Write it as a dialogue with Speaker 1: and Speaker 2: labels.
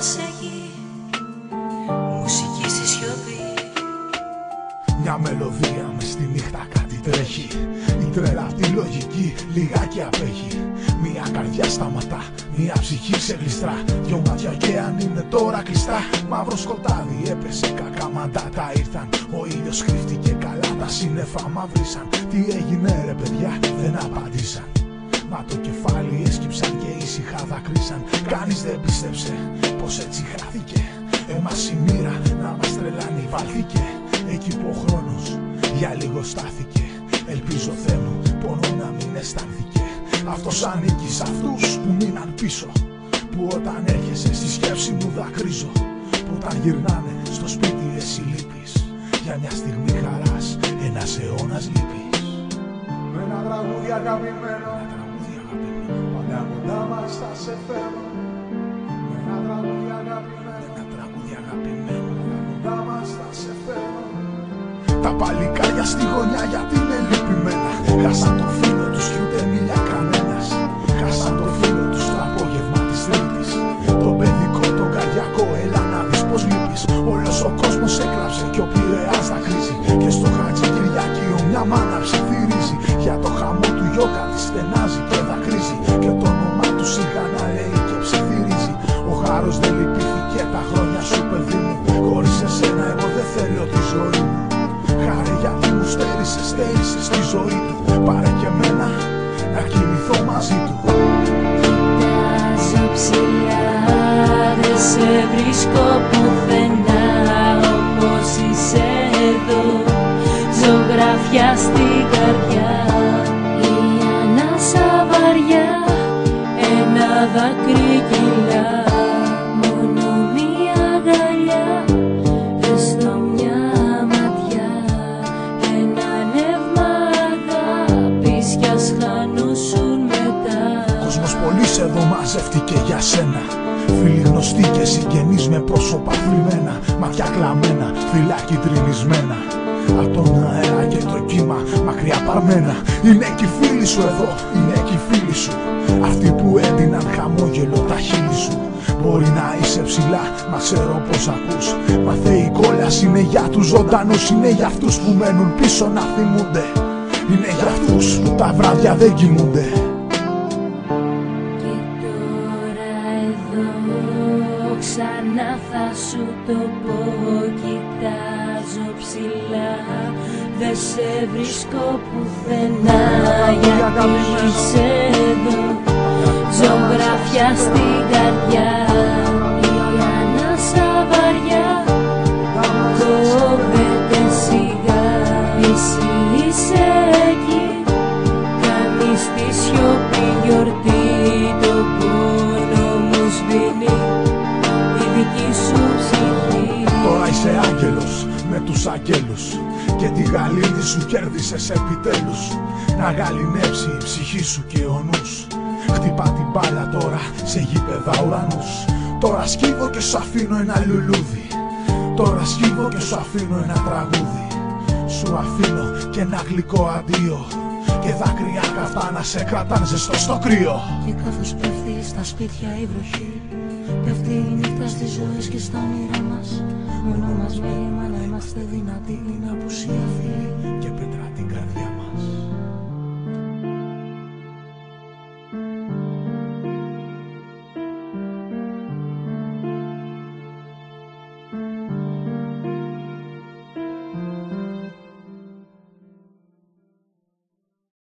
Speaker 1: σε γη, μουσική στη σιωπή.
Speaker 2: Μια μελωδία μες στη νύχτα κάτι τρέχει. Η τρέλα απ' τη λογική λιγάκι απέχει. Μια καρδιά σταματά, μια ψυχή σε γλιστρά. Δυο μάτια και αν είναι τώρα κλειστά. Μαύρο σκοτάδι έπεσε, κακά μαντάτα ήρθαν. Ο ήλιος κρύφτηκε καλά, τα σύννεφα μαυρίσαν. Τι έγινε ρε παιδιά, δεν απαντήσαν. Μα το κεφάλι έσκυψαν και ήσυχα δακρύσαν. Κανείς δεν πίστεψε πως έτσι χάθηκε. Εμάς η μοίρα να μας τρελάνει βάλθηκε. Εκεί που ο χρόνος για λίγο στάθηκε. Ελπίζω Θεέ μου πόνο να μην αισθάνθηκε. Αυτός ανήκει σ' αυτούς που μείναν πίσω. Που όταν έρχεσαι στη σκέψη μου δακρύζω. Που όταν γυρνάνε στο σπίτι εσύ λείπεις. Για μια στιγμή χαράς ένας αιώνας λείπεις. Με ένα τραγούδι αγαπημένο, πάντα κοντά μας θα σε φέρω. Με ένα τραγούδι αγαπημένο, κοντά μας θα σε φέρω. Τα παλικάρια στη γωνιά γιατί είναι λυπημένα. Χάσαν το φίλο τους κι ούτε μίλια κανένας. Χάσαν το φίλο τους το απόγευμα της Τρίτης. Το παιδικό, το καρδιακό, έλα να δεις πως λείπεις. Όλος ο κόσμος έκλαψε κι ο Πειραιάς δακρύζει. Και στο Χατζικυριάκιο μια μάνα ψιθυρίζει. Για το χαμό του γιώκα της στενάζει και δακρύζει. Και το όνομά του σιγά να λέει και ψιθυρίζει. Ο χάρος δεν λυπήθηκε τα χρόνια σου παιδί μου. Χωρίς εσένα εγώ δεν θέλω τη ζωή μου. Χάρη γιατί μου στέρισες στη ζωή του. Πάρε και εμένα να κοιμηθώ μαζί του.
Speaker 1: Κοιτάζω ψηλά, δεν σε βρίσκω πουθενά. Όπως είσαι εδώ, ζωγραφιά στην καρδιά. Η ανάσα βαριά, ένα δάκρυ κυλά. Μόνο μία αγκαλιά, έστω μια ματιά. Ένα νεύμα αγάπης κι ας χανούσουν μετά.
Speaker 2: Κόσμος πολύς εδώ μαζεύτηκε για σένα. Φίλοι γνωστοί και συγγενείς με πρόσωπα θλιμμένα. Μάτια κλαμμένα, φυλάκι τρινισμένα. Απ' τον αέρα και το κύμα μακριά παρμένα. Είναι κι οι φίλοι σου εδώ, είναι κι οι φίλοι σου. Αυτοί που έδιναν χαμόγελο τα χείλη σου. Μπορεί να είσαι ψηλά, μα ξέρω πως ακούς. Μα η κόλαση είναι για τους ζωντανούς. Είναι για αυτούς που μένουν πίσω να θυμούνται. Είναι για αυτούς που τα βράδια δεν κοιμούνται.
Speaker 1: Ξανά θα σου το πω, κοιτάζω ψηλά, δεν σε βρίσκω πουθενά. Γιατί είσαι εδώ, ζωγραφιά στην καρδιά. Η ανάσα βαριά, κόβεται σιγά. Εσύ είσαι εκεί, κάνεις τη σιωπή γιορτή. Το πόνο μου σβήνει η δική σου ψυχή.
Speaker 2: Τώρα είσαι άγγελος με τους αγγέλους. Και τη γαλήνη σου κέρδισες επιτέλους. Να γαληνέψει η ψυχή σου και ο νους. Χτυπά την μπάλα τώρα σε γήπεδα ουρανούς. Τώρα σκύβω και σου αφήνω ένα λουλούδι. Τώρα σκύβω και σου αφήνω ένα τραγούδι. Σου αφήνω και ένα γλυκό αντίο. Και δάκρυα καυτά να σε κρατάν ζεστό στο κρύο.
Speaker 1: Και καθώς πέφτει στα σπίτια η βροχή, πέφτει η νύχτα στις ζωές και στα όνειρά μας. Μόνο μας μέλημα να είμαστε δυνατοί. Είναι απουσία φίλη
Speaker 2: και πέτρα την καρδιά μας.